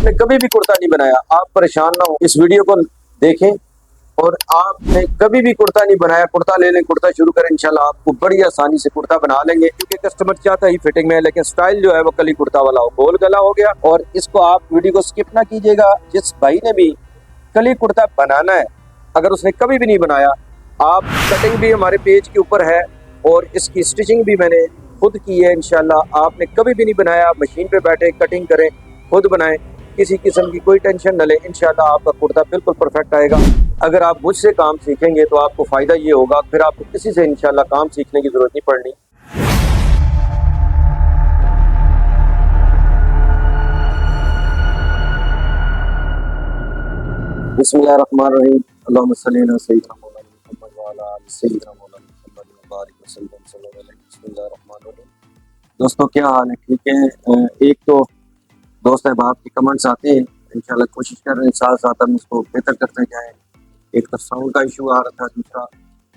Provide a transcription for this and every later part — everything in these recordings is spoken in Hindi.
आपने कभी भी कुर्ता नहीं बनाया, आप परेशान ना हो, इस वीडियो को देखें। और आपने कभी भी कुर्ता नहीं बनाया, कुर्ता ले लें, कुर्ता शुरू करें, इंशाल्लाह आपको बड़ी आसानी से कुर्ता बना लेंगे। क्योंकि कस्टमर चाहता ही फिटिंग में है, लेकिन स्टाइल जो है वो कली कुर्ता वाला हो, गोल गला हो गया। और इसको आप वीडियो को स्किप ना कीजिएगा। जिस भाई ने भी कली कुर्ता बनाना है, अगर उसने कभी भी नहीं बनाया, आप कटिंग भी हमारे पेज के ऊपर है और इसकी स्टिचिंग भी मैंने खुद की है। इंशाल्लाह आपने कभी भी नहीं बनाया, मशीन पे बैठे कटिंग करें, खुद बनाएं, किसी किस्म की कोई टेंशन न लें, इंशाल्लाह आपका कुर्ता बिल्कुल परफेक्ट आएगा। अगर आप मुझसे काम सीखेंगे तो आपको फायदा ये होगा, फिर आपको किसी से इंशाल्लाह काम सीखने की जरूरत नहीं पड़नी। बिस्मिल्लाहिर्रहमानिर्रहीम, अल्लाहुम्मा सल्ली अला सय्यिदिना मौलाना मुहम्मद व अला आलि सय्यिदिना मौलाना मुहम्मद व बारिक वसल्लम सल्लल्लाहु अलैहि बिस्मिल्लाहिर्रहमानिर्रहीम। दोस्तों क्या हाल है? ठीक है। एक तो दोस्त है बाप के कमेंट्स आते हैं, इंशाल्लाह कोशिश कर रहे हैं साथ साथ हम इसको बेहतर करते जाएं। एक तो साउंड का इशू आ रहा था, दूसरा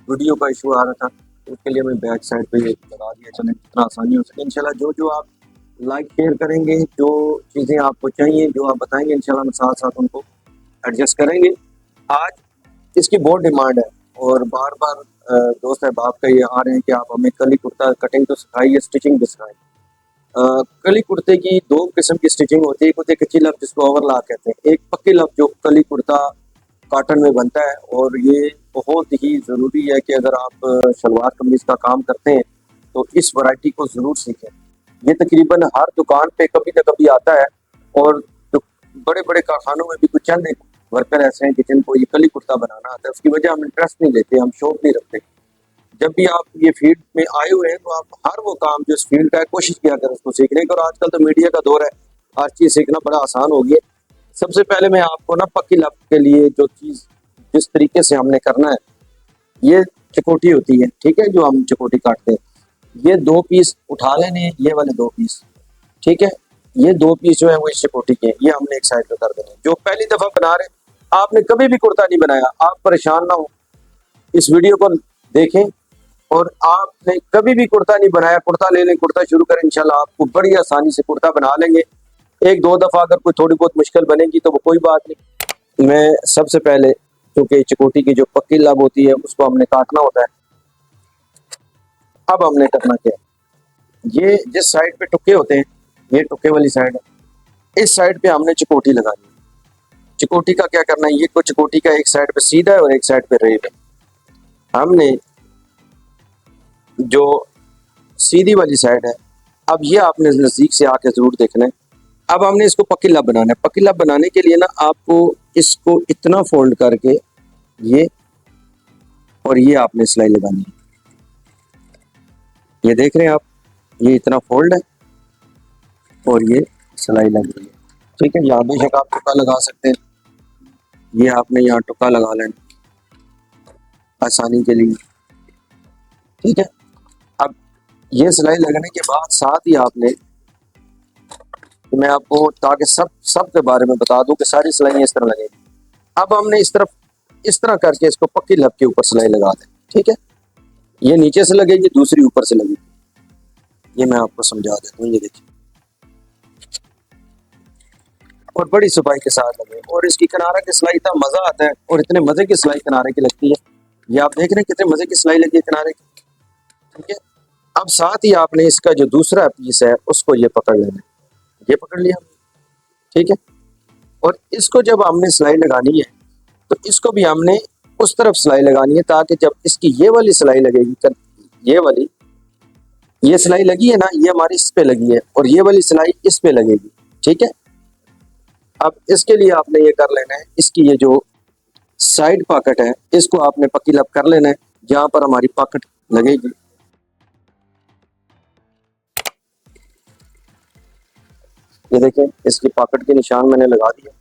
वीडियो का इशू आ रहा था, तो उसके लिए मैं बैक साइड पे लगा दिया, चलें जितना आसानी हो सके। इंशाल्लाह जो जो आप लाइक शेयर करेंगे, जो चीज़ें आपको चाहिए, जो आप बताएंगे, इंशाल्लाह हम साथ साथ उनको एडजस्ट करेंगे। आज इसकी बहुत डिमांड है और बार बार दोस्त अहबाब का ये आ रहे हैं कि आप हमें कली कुर्ता कटिंग तो सिखाइए, स्टिचिंग भी सिखाएं। कली कुर्ते की दो किस्म की स्टिचिंग होती है, एक होती है कच्ची लफ जिसको ओवरलॉक कहते हैं, एक पक्की लफ जो कली कुर्ता कॉटन में बनता है। और ये बहुत ही ज़रूरी है कि अगर आप शलवार कमीज का काम करते हैं तो इस वैरायटी को ज़रूर सीखें। ये तकरीबन हर दुकान पे कभी ना कभी आता है और जो बड़े बड़े कारखानों में भी कुछ चंद एक वर्कर ऐसे हैं कि जिनको ये कली कुर्ता बनाना आता है, उसकी वजह हम इंटरेस्ट नहीं लेते, हम शौक नहीं रखते। जब भी आप ये फील्ड में आए हुए हैं तो आप हर वो काम जो इस फील्ड का है कोशिश किया करें उसको सीखने की। और आजकल तो मीडिया का दौर है, हर चीज़ सीखना बड़ा आसान हो गया है। सबसे पहले मैं आपको ना पक्की लफ के लिए जो चीज़ जिस तरीके से हमने करना है, ये चकोटी होती है, ठीक है, जो हम चकोटी काटते हैं, ये दो पीस उठा लेने, ये वाले दो पीस, ठीक है, ये दो पीस जो है वो इस चकोटी के, ये हमने एक साइड पे कर देने। जो पहली दफा बना रहे, आपने कभी भी कुर्ता नहीं बनाया, आप परेशान ना हो, इस वीडियो को देखें। और आपने कभी भी कुर्ता नहीं बनाया, कुर्ता ले लें, कुर्ता शुरू करें, इंशाल्लाह आपको बड़ी आसानी से कुर्ता बना लेंगे। एक दो दफा अगर कोई थोड़ी बहुत मुश्किल बनेगी तो वो कोई बात नहीं। मैं सबसे पहले, क्योंकि चकोटी की जो पक्की लब होती है उसको हमने काटना होता है। अब हमने करना क्या है, ये जिस साइड पे टुके होते हैं, ये टुके वाली साइड है, इस साइड पे हमने चकोटी लगानी है। चकोटी का क्या करना है, ये को चकोटी का एक साइड पे सीधा है और एक साइड पे रेव है। हमने जो सीधी वाली साइड है, अब ये आपने नजदीक से आके जरूर देखना है। अब हमने इसको पक्की लब बनाना है। पक्की लब बनाने के लिए ना आपको इसको इतना फोल्ड करके ये और ये आपने सिलाई लगानी है। ये देख रहे हैं आप, ये इतना फोल्ड है और ये सिलाई लग रही है, ठीक है। यहाँ बेशक आप टुका लगा सकते हैं, ये आपने यहाँ टुका लगा लेना आसानी के लिए, ठीक है। अब ये सिलाई लगने के बाद साथ ही आपने, मैं आपको ताकि सब के बारे में बता दूं कि सारी सिलाइयाँ इस तरह लगेंगी। अब हमने इस तरह करके इसको पक्की लब के ऊपर सिलाई लगा दें, ठीक है। ये नीचे से लगेगी, दूसरी ऊपर से लगेगी। ये मैं आपको समझा देता हूँ, ये देखिए, और बड़ी सफाई के साथ लगे। और इसकी किनारे की सिलाई इतना मजा आता है, और इतने मजे की सिलाई किनारे की लगती है। ये आप देख रहे हैं कितने मजे की सिलाई लगी है किनारे की, ठीक है। अब साथ ही आपने इसका जो दूसरा पीस है उसको ये पकड़ लेना है, ये पकड़ लिया, ठीक है। और इसको जब हमने सिलाई लगानी है तो इसको भी हमने उस तरफ सिलाई लगानी है, ताकि जब इसकी ये वाली सिलाई लगेगी, ये वाली ये सिलाई लगी है ना, ये हमारी इस पे लगी है और ये वाली सिलाई इस पे लगेगी, ठीक है। अब इसके लिए आपने ये कर लेना है, इसकी ये जो साइड पॉकेट है इसको आपने पक्की लब कर लेना है, जहां पर हमारी पॉकेट लगेगी। ये देखें, इसकी पॉकेट के निशान मैंने लगा दिया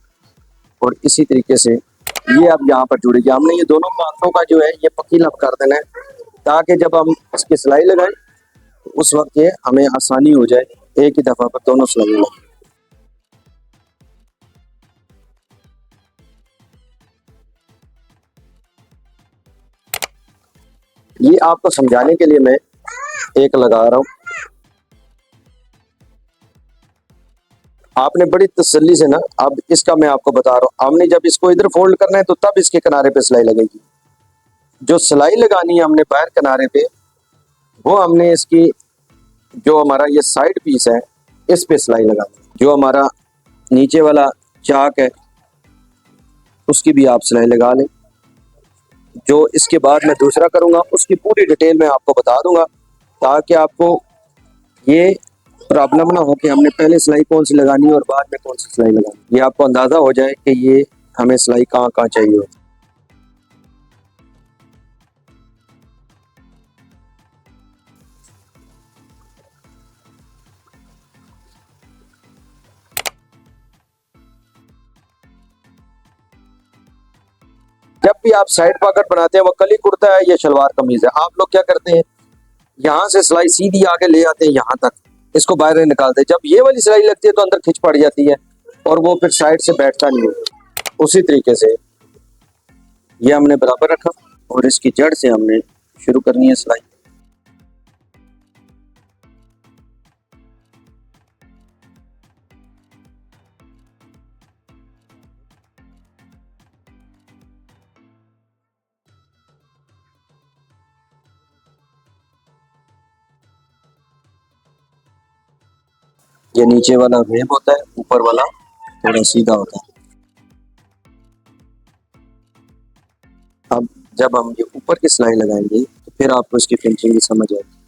और इसी तरीके से ये अब यहाँ पर जुड़ेगी। हमने ये दोनों पार्टों का जो है ये पक्की लब कर देना है, ताकि जब हम इसकी सिलाई लगाएं तो उस वक्त ये हमें आसानी हो जाए, एक ही दफा पर दोनों सिलाई लगाएं। ये आपको समझाने के लिए मैं एक लगा रहा हूँ। आपने बड़ी तसल्ली से ना, अब इसका मैं आपको बता रहा हूँ, हमने जब इसको इधर फोल्ड करना है तो तब इसके किनारे पे सिलाई लगेगी। जो सिलाई लगानी है हमने बाहर किनारे पे, वो हमने इसकी जो हमारा ये साइड पीस है इस पे सिलाई लगानी है। जो हमारा नीचे वाला चाक है उसकी भी आप सिलाई लगा लें। जो इसके बाद मैं दूसरा करूँगा उसकी पूरी डिटेल में आपको बता दूंगा, ताकि आपको ये प्रॉब्लम ना हो कि हमने पहले सिलाई कौन सी लगानी है और बाद में कौन सी सिलाई लगानी है। ये आपको अंदाज़ा हो जाए कि ये हमें सिलाई कहाँ कहाँ चाहिए हो। जब भी आप साइड पॉकेट बनाते हैं, वो कली कुर्ता है या शलवार कमीज है, आप लोग क्या करते हैं, यहाँ से सिलाई सीधी आगे ले आते हैं यहाँ तक, इसको बाहर निकालते हैं। जब ये वाली सिलाई लगती है तो अंदर खिंच पड़ जाती है और वो फिर साइड से बैठता नहीं है। उसी तरीके से ये हमने बराबर रखा और इसकी जड़ से हमने शुरू करनी है सिलाई। ये नीचे वाला वेब होता है, ऊपर वाला थोड़ा सीधा होता है। अब जब हम ये ऊपर की सिलाई लगाएंगे तो फिर आपको इसकी फिनिशिंग समझ आएगी।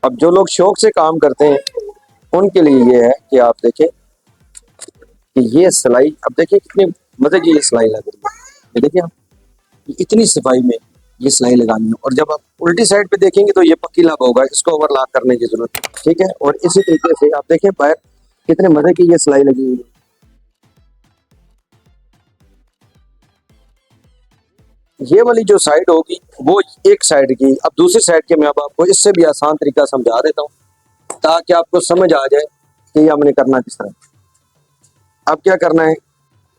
अब जो लोग शौक से काम करते हैं उनके लिए ये है कि आप देखें कि ये सिलाई, अब देखिए कितनी मजे की ये सिलाई लग रही है। ये देखिए आप, इतनी सफाई में ये सिलाई लगानी है। और जब आप उल्टी साइड पे देखेंगे तो ये पक्की लब होगा, इसको ओवरलॉक करने की जरूरत है। ठीक है, और इसी तरीके से आप देखें बाहर कितने मजे की ये सिलाई लगी हुई है। ये वाली जो साइड होगी वो एक साइड की, अब दूसरी साइड के मैं अब आपको इससे भी आसान तरीका समझा देता हूँ ताकि आपको समझ आ जाए कि ये हमने करना किस तरह। अब क्या करना है,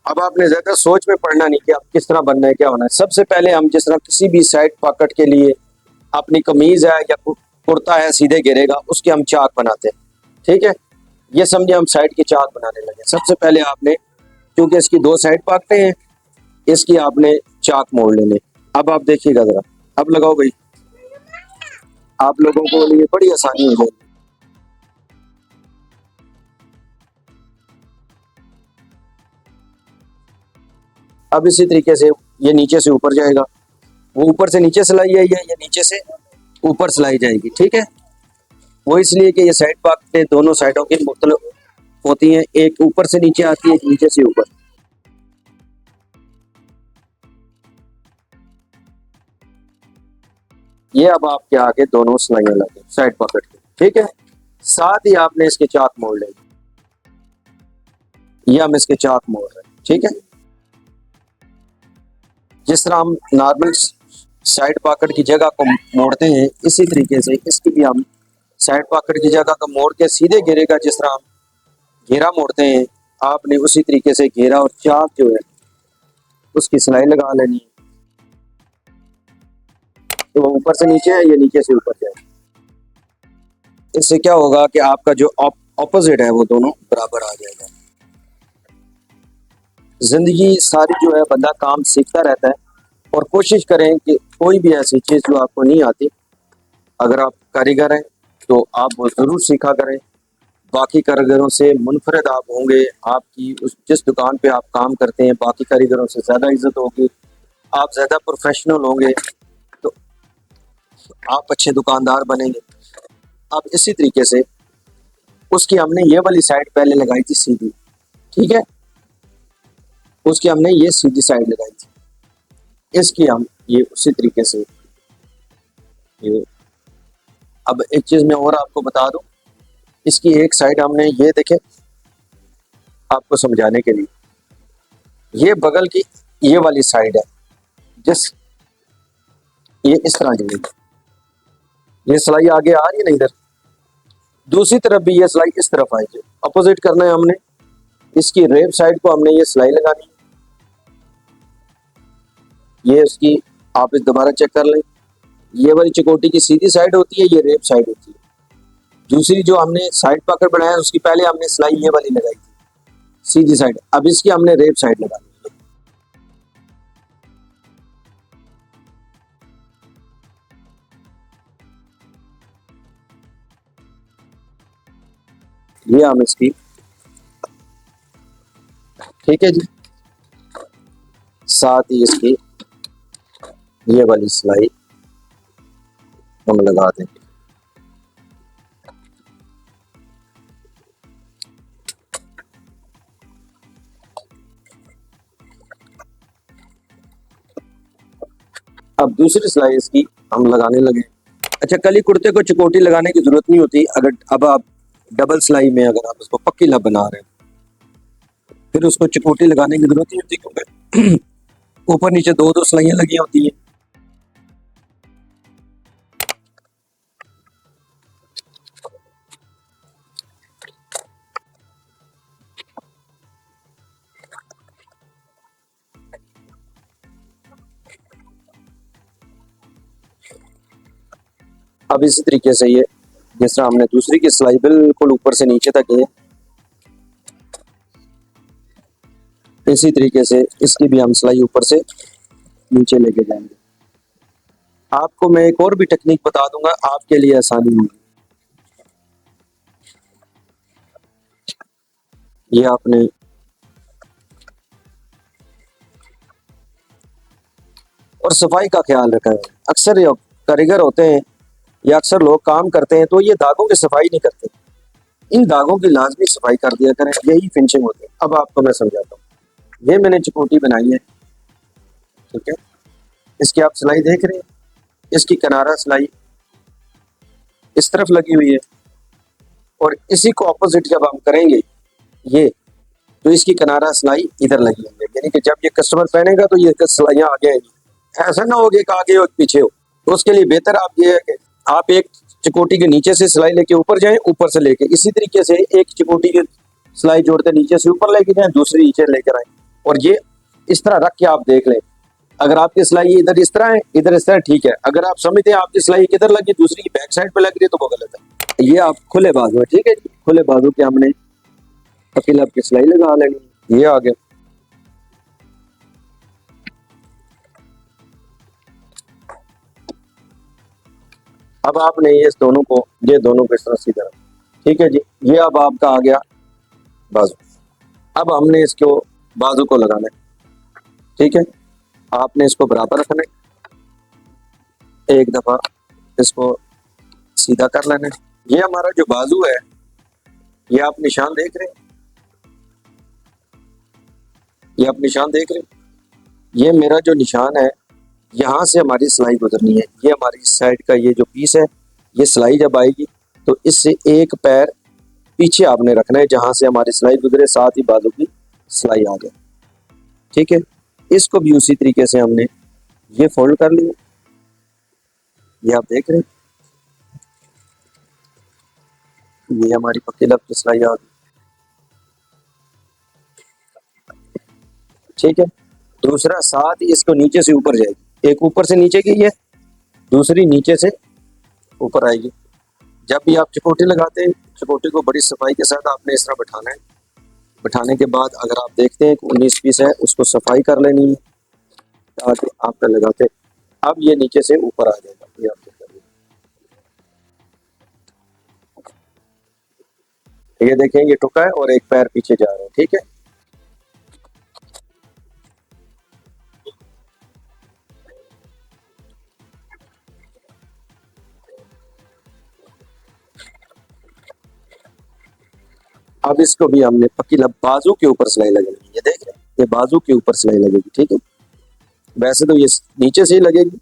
अब आपने ज्यादा सोच में पड़ना नहीं कि आप किस तरह बनना है क्या होना है। सबसे पहले हम जिस तरह किसी भी साइड पॉकेट के लिए अपनी कमीज है या कुर्ता है सीधे गिरेगा उसके हम चाक बनाते हैं। ठीक है, ये समझे हम साइड के चाक बनाने लगे। सबसे पहले आपने, क्योंकि इसकी दो साइड पॉकेटें हैं, इसकी आपने चाक मोड़ लेने। अब आप देखिएगा जरा, अब लगाओ भाई, आप लोगों को लिए बड़ी आसानी हो जाएगी। अब इसी तरीके से ये नीचे से ऊपर जाएगा, वो ऊपर से नीचे सिलाई आई है, ये नीचे से ऊपर सिलाई जाएगी। ठीक है, वो इसलिए कि ये साइड पॉकेटें दोनों साइडों की मुख्तलिफ होती हैं, एक ऊपर से नीचे आती है, एक नीचे से ऊपर। ये अब आपके आगे दोनों सिलाइयां लगे साइड पॉकेट की। ठीक है, साथ ही आपने इसके चाक मोड़ लेंगे। ये हम इसके चाक मोड़ रहे हैं। ठीक है, जिस तरह हम नॉर्मल साइड पॉकेट की जगह को मोड़ते हैं, इसी तरीके से इसकी भी हम साइड पॉकेट की जगह को मोड़ के सीधे घेरे का, जिस तरह हम घेरा मोड़ते हैं, आपने उसी तरीके से घेरा और चाक जो है उसकी सिलाई लगा लेनी है। तो वो ऊपर से नीचे है, ये नीचे से ऊपर जाए। इससे क्या होगा कि आपका जो ऑपोजिट है वो दोनों बराबर आ जाएगा। जिंदगी सारी जो है बंदा काम सीखता रहता है, और कोशिश करें कि कोई भी ऐसी चीज़ जो आपको नहीं आती, अगर आप कारीगर हैं तो आप वो ज़रूर सीखा करें। बाकी कारीगरों से मुनफरद आप होंगे, आपकी उस जिस दुकान पे आप काम करते हैं बाकी कारीगरों से ज़्यादा इज्जत होगी, आप ज़्यादा प्रोफेशनल होंगे, तो आप अच्छे दुकानदार बनेंगे। अब इसी तरीके से उसकी हमने ये वाली साइड पहले लगाई थी सीधी। ठीक है, उसकी हमने ये सीधी साइड लगाई थी, इसकी हम ये उसी तरीके से ये। अब एक चीज़ मैं और आपको बता दूं, इसकी एक साइड हमने ये देखे आपको समझाने के लिए, ये बगल की ये वाली साइड है, जिस ये इस तरह जाएगी। ये सिलाई आगे आ रही है ना इधर, दूसरी तरफ भी ये सिलाई इस तरफ आएगी, अपोजिट करना है हमने। इसकी रेप साइड को हमने ये सिलाई लगानी है, ये उसकी आप इस दोबारा चेक कर लें। ये वाली चकोटी की सीधी साइड होती है, ये रेप साइड होती है। दूसरी जो हमने साइड पकड़ बनाया उसकी पहले हमने सिलाई ये वाली लगाई थी सीधी साइड, अब इसकी हमने रेप साइड लगानी है। ये हम इसकी, ठीक है जी, साथ ही इसकी ये वाली सिलाई हम लगा देंगे। अब दूसरी सिलाई इसकी हम लगाने लगे। अच्छा, कली कुर्ते को चकोटी लगाने की जरूरत नहीं होती, अगर अब आप डबल सिलाई में अगर आप उसको पक्की लब बना रहे हैं फिर उसको चकोटी लगाने की जरूरत नहीं होती, क्योंकि ऊपर नीचे दो दो सिलाइयां लगी होती हैं। अब इसी तरीके से ये जिस तरह हमने दूसरी की सिलाई बिल्कुल ऊपर से नीचे तक है, इसी तरीके से इसकी भी हम सिलाई ऊपर से नीचे लेके जाएंगे। आपको मैं एक और भी टेक्निक बता दूंगा, आपके लिए आसानी होगी। ये आपने और सफाई का ख्याल रखा है। अक्सर ये कारीगर होते हैं या अक्सर लोग काम करते हैं तो ये दागों की सफाई नहीं करते, इन दागों की लाजमी सफाई कर दिया करें, यही फिनिशिंग होती है। अब आपको मैं समझाता हूँ। ये मैंने चकोटी बनाई है, ठीक है, इसकी आप सिलाई देख रहे हैं, इसकी किनारा सिलाई इस तरफ लगी हुई है और इसी को अपोजिट जब हम करेंगे ये, तो इसकी किनारा सिलाई इधर लगी हुई है, यानी कि जब ये कस्टमर पहनेगा तो ये सिलाइयाँ आगे आएंगी। ऐसा ना हो कि आगे और पीछे हो, तो उसके लिए बेहतर आप ये है कि आप एक चकोटी के नीचे से सिलाई लेके ऊपर जाएं, ऊपर से लेके इसी तरीके से एक चकोटी की सिलाई जोड़ते नीचे से ऊपर लेके जाएं, दूसरी नीचे लेकर आए और ये इस तरह रख के आप देख लें। अगर आपकी सिलाई इधर इस तरह है, इधर इस तरह, ठीक है। अगर आप समझते हैं आपकी सिलाई किधर लगी, दूसरी की बैक साइड पे लग रही है, तो वो गलत है। ये आप खुले बाजू है, ठीक है जी, खुले बाजू के हमने पकीलब की सिलाई लगा लेनी। ये आ गया। अब आपने ये दोनों को इस तरह सीधा, ठीक है जी। ये अब आपका आ गया बाजू। अब हमने इसको बाजू को लगाना है, ठीक है। आपने इसको बराबर रखना है, एक दफा इसको सीधा कर लेना है। ये हमारा जो बाजू है, ये आप निशान देख रहे हैं, ये आप निशान देख रहे हैं, ये मेरा जो निशान है, यहाँ से हमारी सिलाई गुजरनी है। ये हमारी साइड का ये जो पीस है, ये सिलाई जब आएगी तो इससे एक पैर पीछे आपने रखना है जहां से हमारी सिलाई गुजरे, साथ ही बाजू की सिलाई आ जाए, ठीक है। इसको भी उसी तरीके से हमने ये फोल्ड कर लिया, ये आप देख रहे हैं, ये हमारी पक्की लब की सिलाई आ गई, ठीक है। दूसरा साथ ही इसको नीचे से ऊपर जाएगी, एक ऊपर से नीचे की है, दूसरी नीचे से ऊपर आएगी। जब भी आप चकोटी लगाते हैं, चकोटी को बड़ी सफाई के साथ आपने इस तरह बैठाना है। बैठाने के बाद अगर आप देखते हैं कि 19 पीस है, उसको सफाई कर लेनी है ताकि आपका लगाते, अब ये नीचे से ऊपर आ जाएगा। ये आप देख लीजिए, ये देखें, ये टुका है और एक पैर पीछे जा रहा है, ठीक है। अब इसको भी हमने पक्की लब बाजू के ऊपर सिलाई लगेगी, ये देख रहे हैं, ये बाजू के ऊपर सिलाई लगेगी, ठीक है। वैसे तो ये नीचे से ही लगेगी,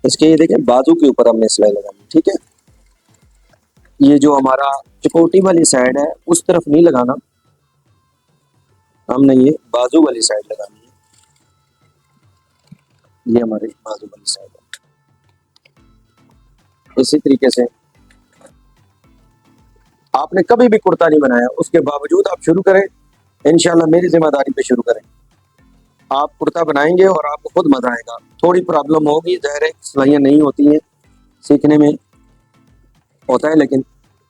इसके ये देखें बाजू के ऊपर हमने सिलाई लगानी, ठीक है। ये जो हमारा चकोटी वाली साइड है उस तरफ नहीं लगाना, हमने ये बाजू वाली साइड लगानी है। ये हमारे बाजू वाली साइड है। इसी तरीके से आपने कभी भी कुर्ता नहीं बनाया, उसके बावजूद आप शुरू करें, इंशाल्लाह मेरी जिम्मेदारी पे शुरू करें, आप कुर्ता बनाएंगे और आपको खुद मजा आएगा। थोड़ी प्रॉब्लम होगी, ज़ाहिर है सिलाइयाँ नहीं होती हैं, सीखने में होता है, लेकिन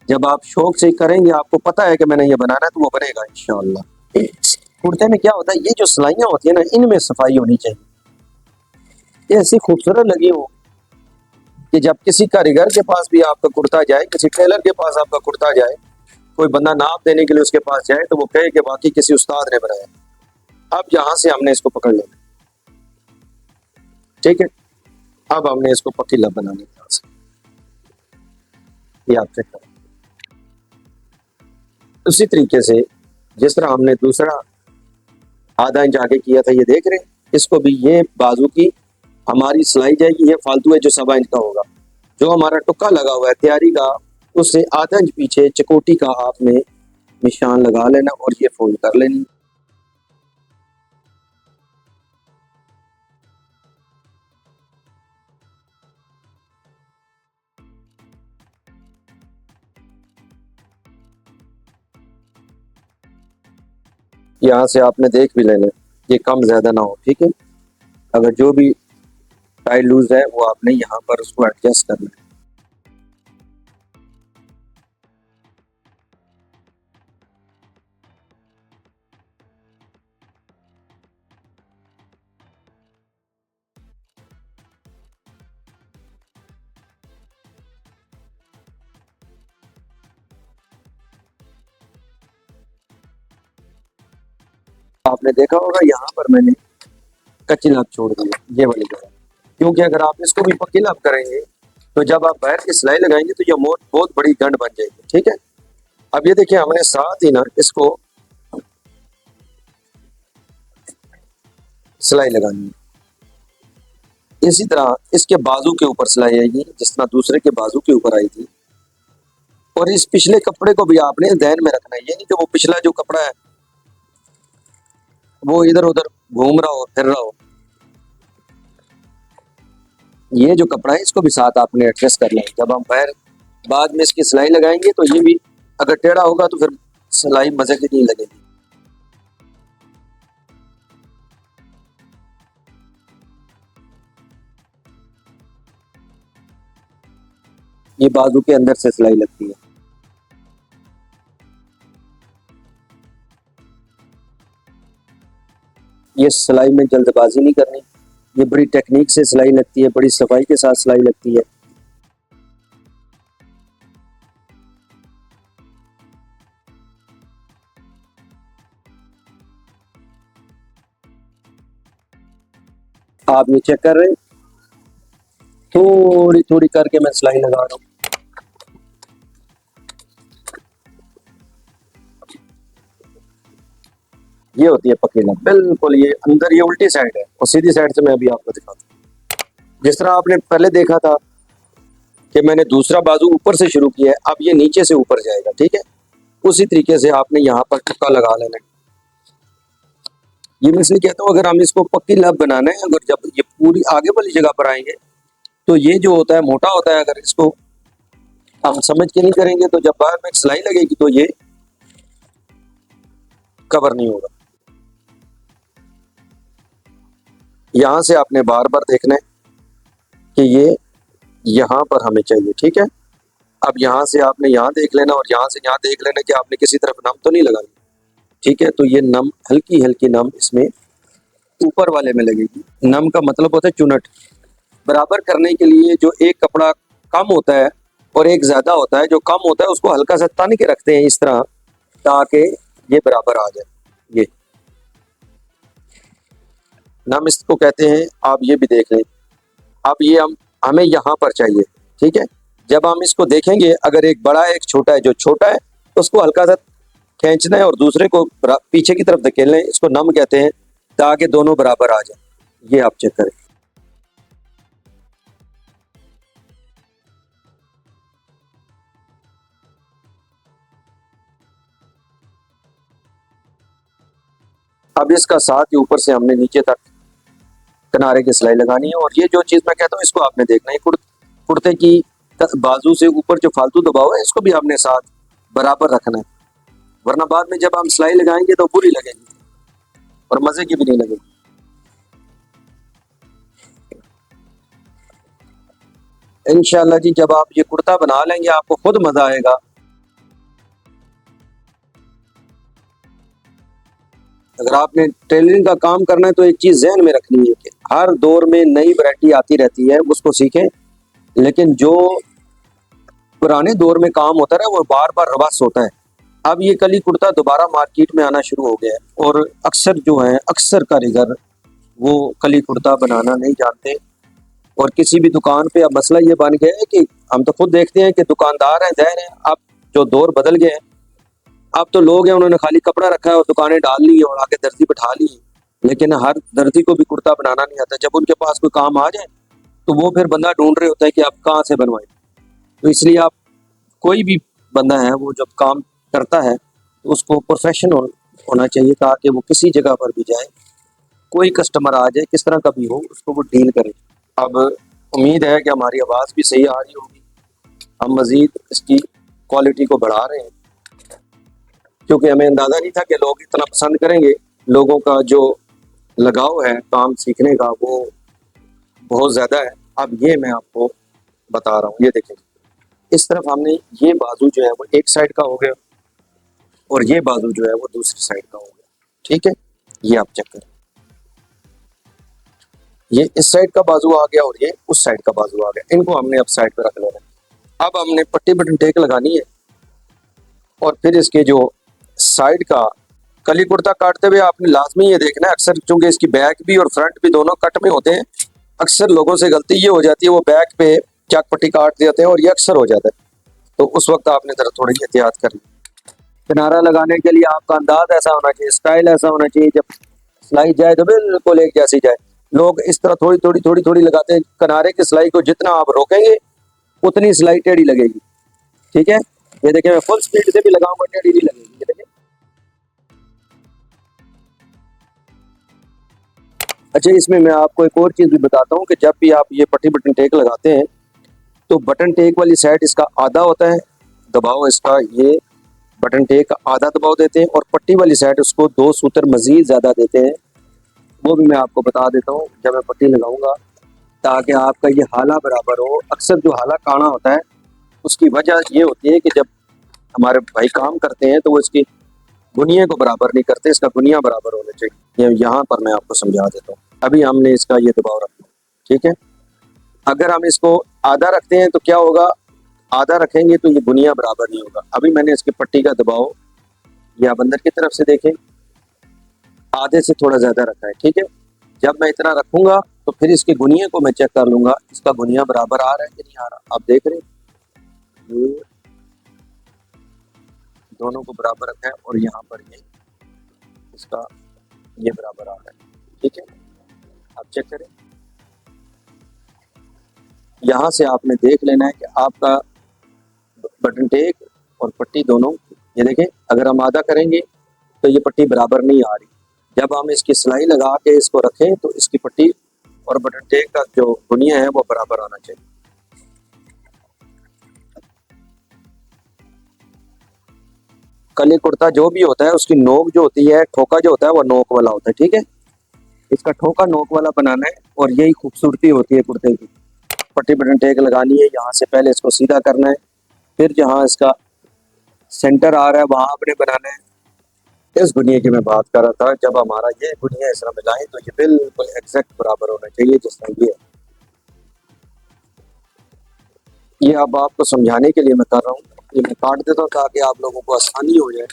जब आप शौक से करेंगे, आपको पता है कि मैंने ये बनाना है, तो वो बनेगा इंशाल्लाह। कुर्ते में क्या होता है, ये जो सिलाइयाँ होती है ना, इनमें सफाई होनी चाहिए, ये ऐसी खूबसूरत लगी हो कि जब किसी कारीगर के पास भी आपका कुर्ता जाए, किसी टेलर के पास आपका कुर्ता जाए, कोई बंदा नाप देने के लिए उसके पास जाए, तो वो कहे कि बाकी किसी उस्ताद ने बनाया। अब यहाँ से हमने इसको पकड़ लेना, ठीक है। अब हमने इसको पक्की लब बनानी है, ये आप चेक करें। उसी तरीके से जिस तरह हमने दूसरा आधा इंच आगे किया था, ये देख रहे हैं, इसको भी ये बाजू की हमारी सिलाई जाएगी, ये फालतू है जो 1.25 इंच का होगा, जो हमारा टुक्का लगा हुआ है तैयारी का, उससे आधा इंच पीछे चकोटी का आपने निशान लगा लेना और ये फोल्ड कर लेनी। यहाँ से आपने देख भी लेना, ये कम ज्यादा ना हो, ठीक है। अगर जो भी टाइट लूज है वो आपने यहाँ पर उसको एडजस्ट करना है। आपने देखा होगा यहाँ पर मैंने कच्ची लाभ छोड़ दी है, ये वाली जगह, क्योंकि अगर आप इसको भी पक्की लाभ करेंगे, तो जब आप बाहर की सिलाई लगाएंगे तो ये बहुत बड़ी गंढ बन जाएगी, ठीक है। अब ये देखिए, हमने साथ ही ना इसको सिलाई लगानी है। इसी तरह इसके बाजू के ऊपर सिलाई आएगी, जिस तरह दूसरे के बाजू के ऊपर आई थी। और इस पिछले कपड़े को भी आपने ध्यान में रखना है, ये नहीं कि वो पिछला जो कपड़ा है वो इधर उधर घूम रहा हो, फिर रहा हो। ये जो कपड़ा है इसको भी साथ आपने एडजस्ट कर लें। जब हम पैर बाद में इसकी सिलाई लगाएंगे तो ये भी अगर टेढ़ा होगा तो फिर सिलाई मजे की नहीं लगेगी। ये बाजू के अंदर से सिलाई लगती है। ये सिलाई में जल्दबाजी नहीं करनी, ये बड़ी टेक्निक से सिलाई लगती है, बड़ी सफाई के साथ सिलाई लगती है। आप ये चेक कर रहे हैं, थोड़ी थोड़ी करके मैं सिलाई लगा रहा हूँ। ये होती है पक्की लाभ, बिल्कुल ये अंदर, ये उल्टी साइड है और सीधी साइड से मैं अभी आपको दिखाता हूँ। जिस तरह आपने पहले देखा था कि मैंने दूसरा बाजू ऊपर से शुरू किया है, अब ये नीचे से ऊपर जाएगा, ठीक है। उसी तरीके से आपने यहाँ पर टुक्का लगा लेना है। ये मैं इसलिए कहता हूँ, अगर हम इसको पक्की लब बनाना है, अगर जब ये पूरी आगे वाली जगह पर आएंगे तो ये जो होता है मोटा होता है, अगर इसको हम समझ के नहीं करेंगे तो जब बाहर में सिलाई लगेगी तो ये कवर नहीं होगा। यहाँ से आपने बार बार देखना है कि ये यहाँ पर हमें चाहिए, ठीक है। अब यहाँ से आपने यहाँ देख लेना और यहाँ से यहाँ देख लेना कि आपने किसी तरफ नम तो नहीं लगाई, ठीक है। तो ये नम हल्की हल्की नम इसमें ऊपर वाले में लगेगी। नम का मतलब होता है चुनट। बराबर करने के लिए जो एक कपड़ा कम होता है और एक ज्यादा होता है, जो कम होता है उसको हल्का सा तन के रखते हैं इस तरह, ताकि ये बराबर आ जाए। ये नम इसको कहते हैं, आप ये भी देख लें। अब ये हमें यहाँ पर चाहिए, ठीक है। जब हम इसको देखेंगे, अगर एक बड़ा है एक छोटा है, जो छोटा है उसको हल्का सा खींचना है और दूसरे को पीछे की तरफ धकेलना है, इसको नम कहते हैं, ताकि दोनों बराबर आ जाए। ये आप चेक करें। अब इसका साथ ही ऊपर से हमने नीचे तक किनारे की सिलाई लगानी है। और ये जो चीज मैं कहता हूँ इसको आपने देखना है, कुर्ते की बाजू से ऊपर जो फालतू दबाव है इसको भी आपने साथ बराबर रखना है, वरना बाद में जब हम सिलाई लगाएंगे तो बुरी लगेगी और मजे की भी नहीं लगेगी। इंशाल्लाह जी जब आप ये कुर्ता बना लेंगे आपको खुद मजा आएगा। अगर आपने टेलरिंग का काम करना है तो एक चीज जहन में रखनी है कि हर दौर में नई वैरायटी आती रहती है, उसको सीखें। लेकिन जो पुराने दौर में काम होता है वो बार बार रवास होता है। अब ये कली कुर्ता दोबारा मार्केट में आना शुरू हो गया है और अक्सर जो है अक्सर कारीगर वो कली कुर्ता बनाना नहीं जानते। और किसी भी दुकान पे अब मसला ये बन गया है कि हम तो खुद देखते हैं कि दुकानदार हैं दहर हैं, अब जो दौर बदल गए हैं, अब तो लोग हैं उन्होंने खाली कपड़ा रखा है और दुकानें डाल ली है और आगे दर्जी बैठा ली है। लेकिन हर दर्जी को भी कुर्ता बनाना नहीं आता। जब उनके पास कोई काम आ जाए तो वो फिर बंदा ढूंढ रहे होता है कि आप कहाँ से बनवाएं। तो इसलिए आप कोई भी बंदा है वो जब काम करता है तो उसको प्रोफेशनल होना चाहिए ताकि वो किसी जगह पर भी जाए, कोई कस्टमर आ जाए किस तरह का भी हो उसको वो डील करे। अब उम्मीद है कि हमारी आवाज़ भी सही आ रही होगी। हम मज़ीद इसकी क्वालिटी को बढ़ा रहे हैं क्योंकि हमें अंदाज़ा नहीं था कि लोग इतना पसंद करेंगे। लोगों का जो लगाव है काम सीखने का वो बहुत ज़्यादा है। अब ये मैं आपको बता रहा हूँ, ये देखें इस तरफ हमने ये बाजू जो है वो एक साइड का हो गया और ये बाजू जो है वो दूसरी साइड का हो गया। ठीक है, ये आप चेक करें, ये इस साइड का बाजू आ गया और ये उस साइड का बाजू आ गया। इनको हमने अब साइड पे रख लेना है। अब हमने पट्टी बटन टेक लगानी है और फिर इसके जो साइड का कली कुर्ता काटते हुए आपने लाजमी ये देखना है, अक्सर चूंकि इसकी बैक भी और फ्रंट भी दोनों कट में होते हैं, अक्सर लोगों से गलती ये हो जाती है वो बैक पे चक पट्टी काट देते हैं और ये अक्सर हो जाता है। तो उस वक्त आपने जरा थोड़ी एहतियात करनी। किनारा लगाने के लिए आपका अंदाज ऐसा होना चाहिए, स्टाइल ऐसा होना चाहिए, जब सिलाई जाए तो बिल्कुल एक जैसी जाए। लोग इस तरह थोड़ी थोड़ी थोड़ी थोड़ी लगाते हैं, किनारे की सिलाई को जितना आप रोकेंगे उतनी सिलाई टेढ़ी लगेगी। ठीक है, ये देखिए मैं फुल स्पीड से भी लगाऊंगा टेढ़ी नहीं लगेगी। ये देखिए, अच्छा इसमें मैं आपको एक और चीज भी बताता हूँ कि जब भी आप ये पट्टी बटन टेक लगाते हैं तो बटन टेक वाली साइड इसका आधा होता है दबाव, इसका ये बटन टेक आधा दबाव देते हैं और पट्टी वाली साइड उसको 2 सूत्र मजीद ज्यादा देते हैं। वो भी मैं आपको बता देता हूँ जब मैं पट्टी लगाऊंगा ताकि आपका ये हाला बराबर हो। अक्सर जो हाला काना होता है उसकी वजह ये होती है कि जब हमारे भाई काम करते हैं तो वो इसकी गुनिया को बराबर नहीं करते, इसका गुनिया बराबर होना चाहिए। यहाँ पर मैं आपको समझा देता हूँ। अभी हमने इसका ये दबाव रखना, ठीक है। अगर हम इसको आधा रखते हैं तो क्या होगा, आधा रखेंगे तो ये गुनिया बराबर नहीं होगा। अभी मैंने इसकी पट्टी का दबाव ये आप अंदर की तरफ से देखें आधे से थोड़ा ज्यादा रखा है, ठीक है। जब मैं इतना रखूंगा तो फिर इसके गुनिया को मैं चेक कर लूंगा इसका गुनिया बराबर आ रहा है कि नहीं आ रहा। आप देख रहे हैं ये दोनों को बराबर रखा है और यहाँ पर ये इसका ये बराबर आ रहा है, ठीक है। आप चेक करें, यहाँ से आपने देख लेना है कि आपका बटन टेक और पट्टी दोनों, ये देखें अगर हम आधा करेंगे तो ये पट्टी बराबर नहीं आ रही। जब हम इसकी सिलाई लगा के इसको रखें तो इसकी पट्टी और बटन टेक का जो गुनिया है वो बराबर आना चाहिए। कली कुर्ता जो भी होता है उसकी नोक जो होती है, ठोका जो होता है वो नोक वाला होता है, ठीक है। इसका ठोका नोक वाला बनाना है और यही खूबसूरती होती है कुर्ते की। पट्टी बटन टेक लगानी है, यहाँ से पहले इसको सीधा करना है, फिर जहाँ इसका सेंटर आ रहा है वहां आपने बनाना है। इस गुनिया की मैं बात कर रहा था, जब हमारा ये गुनिया इस तरह मिलाएं तो ये बिल्कुल एग्जैक्ट बराबर होना चाहिए जिस तरह ये है। ये अब आपको समझाने के लिए मैं कर रहा हूँ, ये मैं काट देता हूँ ताकि आप लोगों को आसानी हो जाए।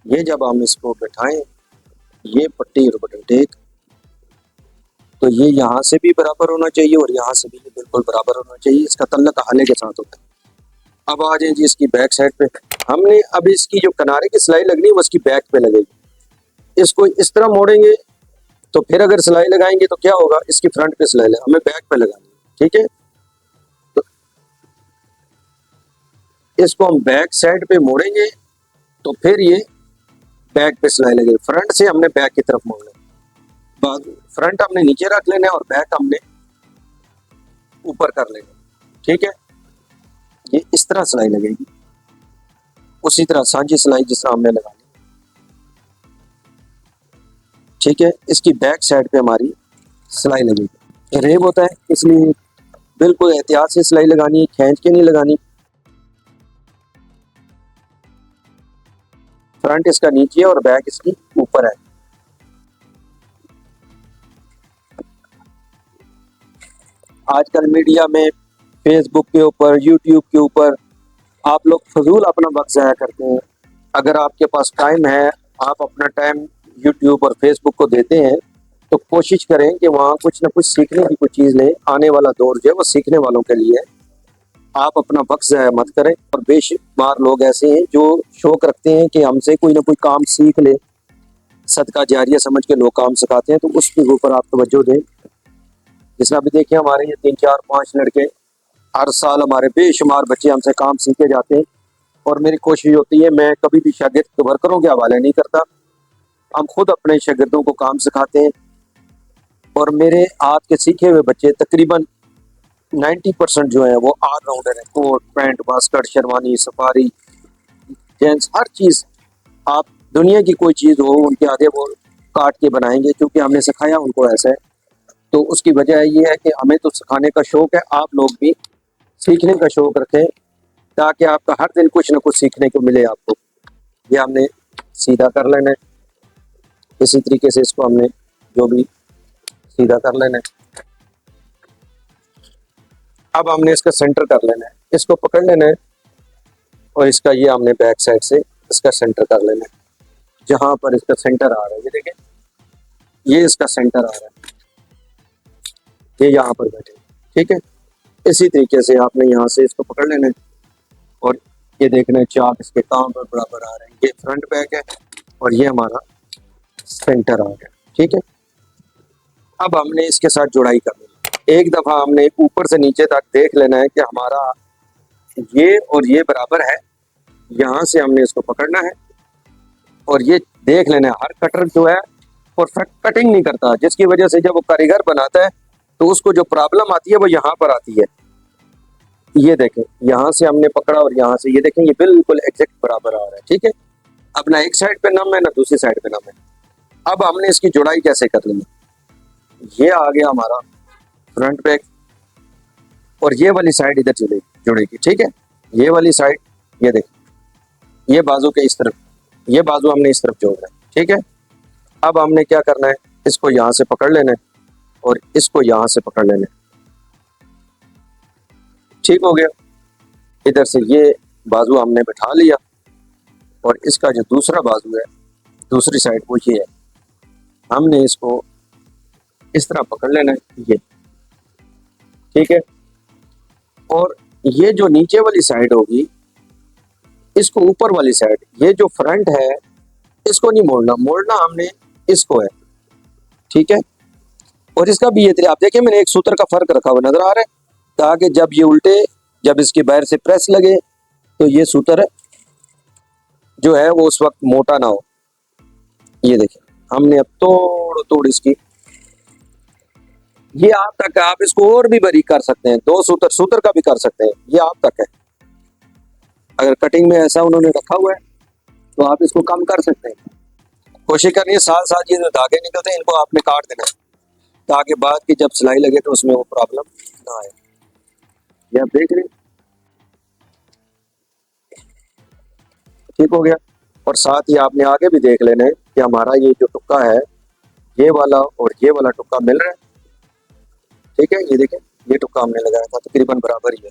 ये जब हम इसको बैठाएं ये पट्टी और बटन टेक तो ये यहाँ से भी बराबर होना चाहिए और यहाँ से भी ये बिल्कुल बराबर होना चाहिए। इसका तल्लक हाले के साथ होता है। अब आ जाए जी इसकी बैक साइड पे, हमने अब इसकी जो किनारे की सिलाई लगनी है वो इसकी बैक पे लगेगी। इसको इस तरह मोड़ेंगे तो फिर अगर सिलाई लगाएंगे तो क्या होगा, इसकी फ्रंट पे सिलाई लगा, हमें बैक पे लगानी है, ठीक है। तो इसको हम बैक साइड पे मोड़ेंगे तो फिर ये बैक पे सिलाई लगेगी। फ्रंट से हमने बैक की तरफ मोड़ना है। बाजू फ्रंट हमने नीचे रख लेना है और बैक हमने ऊपर कर लेना, ठीक है। ये इस तरह सिलाई लगेगी, उसी तरह सांझी सिलाई जिस तरह हमने लगानी, ठीक है। इसकी बैक साइड पे हमारी सिलाई लगेगी। रेब होता है इसलिए बिल्कुल एहतियात से सिलाई लगानी है, खींच के नहीं लगानी। फ्रंट इसका नीचे और बैक इसकी ऊपर है। आजकल मीडिया में फेसबुक के ऊपर, यूट्यूब के ऊपर आप लोग फजूल अपना वक्त ज़ाया करते हैं। अगर आपके पास टाइम है, आप अपना टाइम यूट्यूब और फेसबुक को देते हैं, तो कोशिश करें कि वहाँ कुछ ना कुछ सीखने की कोई चीज़ लें। आने वाला दौर जो है वो सीखने वालों के लिए है। आप अपना वक्त ज़ाया मत करें। और बेशुमार लोग ऐसे हैं जो शौक रखते हैं कि हमसे कोई ना कोई काम सीख ले, सदका जारिया समझ के लोग काम सिखाते हैं, तो उसके ऊपर आप तवज्जो दें। जिसमें अभी देखिए हमारे ये 3 4 5 लड़के हर साल हमारे बेशुमार बच्चे हमसे काम सीखे जाते हैं। और मेरी कोशिश होती है, मैं कभी भी शागिर्द वर्करों के हवाले नहीं करता, हम खुद अपने शागिर्दों को काम सिखाते हैं। और मेरे हाथ के सीखे हुए बच्चे तकरीबन 90% जो है वो ऑलराउंडर है। कोट पैंट बास्कट शेरवानी सफारी जेंट्स हर चीज़, आप दुनिया की कोई चीज़ हो उनके आगे वो काट के बनाएंगे, क्योंकि हमने सिखाया उनको ऐसा है। तो उसकी वजह ये है कि हमें तो सिखाने का शौक है, आप लोग भी सीखने का शौक रखें, ताकि आपका हर दिन कुछ ना कुछ सीखने को मिले आपको। ये हमने सीधा कर लेना है, इसी तरीके से इसको हमने जो भी सीधा कर लेना है। अब हमने इसका सेंटर कर लेना है, इसको पकड़ लेना है और इसका ये हमने बैक साइड से इसका सेंटर कर लेना है। जहाँ पर इसका सेंटर आ रहा है, ये देखें, ये इसका सेंटर आ रहा है, ये यहाँ पर बैठे, ठीक है। इसी तरीके से आपने यहाँ से इसको पकड़ लेना है और ये देखना है चाप इसके कहाँ पर बराबर आ रहे हैं। ये फ्रंट बैक है और ये हमारा सेंटर आ गया, ठीक है। अब हमने इसके साथ जुड़ाई करनी है। एक दफ़ा हमने ऊपर से नीचे तक देख लेना है कि हमारा ये और ये बराबर है। यहाँ से हमने इसको पकड़ना है और ये देख लेना है। हर कटर जो है परफेक्ट कटिंग नहीं करता, जिसकी वजह से जब वो कारीगर बनाता है तो उसको जो प्रॉब्लम आती है वो यहाँ पर आती है। ये देखें, यहाँ से हमने पकड़ा और यहाँ से ये देखें, ये बिल्कुल एग्जैक्ट बराबर आ रहा है, ठीक है। अब ना एक साइड पे नम है ना दूसरी साइड पे नम है। अब हमने इसकी जुड़ाई कैसे करनी है, ये आ गया हमारा फ्रंट बैक और ये वाली साइड इधर जुड़ेगी, ठीक है। ये वाली साइड, ये देखिए, ये बाजू के इस तरफ, ये बाजू हमने इस तरफ जोड़ना है, ठीक है। अब हमने क्या करना है, इसको यहाँ से पकड़ लेना है और इसको यहाँ से पकड़ लेना है, ठीक हो गया। इधर से ये बाजू हमने बैठा लिया और इसका जो दूसरा बाजू है दूसरी साइड वो ये है, हमने इसको इस तरह पकड़ लेना है, ये ठीक है। और ये जो नीचे वाली साइड होगी इसको ऊपर वाली साइड, ये जो फ्रंट है इसको नहीं मोड़ना, मोड़ना हमने इसको है, ठीक है। और इसका भी ये आप देखिए, मैंने एक सूत्र का फर्क रखा हुआ नजर आ रहा है, ताकि जब ये उल्टे, जब इसके बाहर से प्रेस लगे तो ये सूत्र जो है वो उस वक्त मोटा ना हो। ये देखिए, हमने अब तोड़ इसकी, ये आप तक है, आप इसको और भी बारीक कर सकते हैं, 2 सूत्र का भी कर सकते हैं, ये आप तक है। अगर कटिंग में ऐसा उन्होंने रखा हुआ है तो आप इसको कम कर सकते हैं। कोशिश करनी है साथ साथ ये जो धागे निकलते हैं इनको आपने काट देना है, ताकि बाद की जब सिलाई लगे तो उसमें वो प्रॉब्लम ना आए। ये आप देख रहे हैं, ठीक हो गया। और साथ ही आपने आगे भी देख लेना है कि हमारा ये जो टुक्का है, ये वाला और ये वाला टुक्का मिल रहा है, ठीक है। ये देखें, ये टुक्का हमने लगाया था तकरीबन बराबर ही है,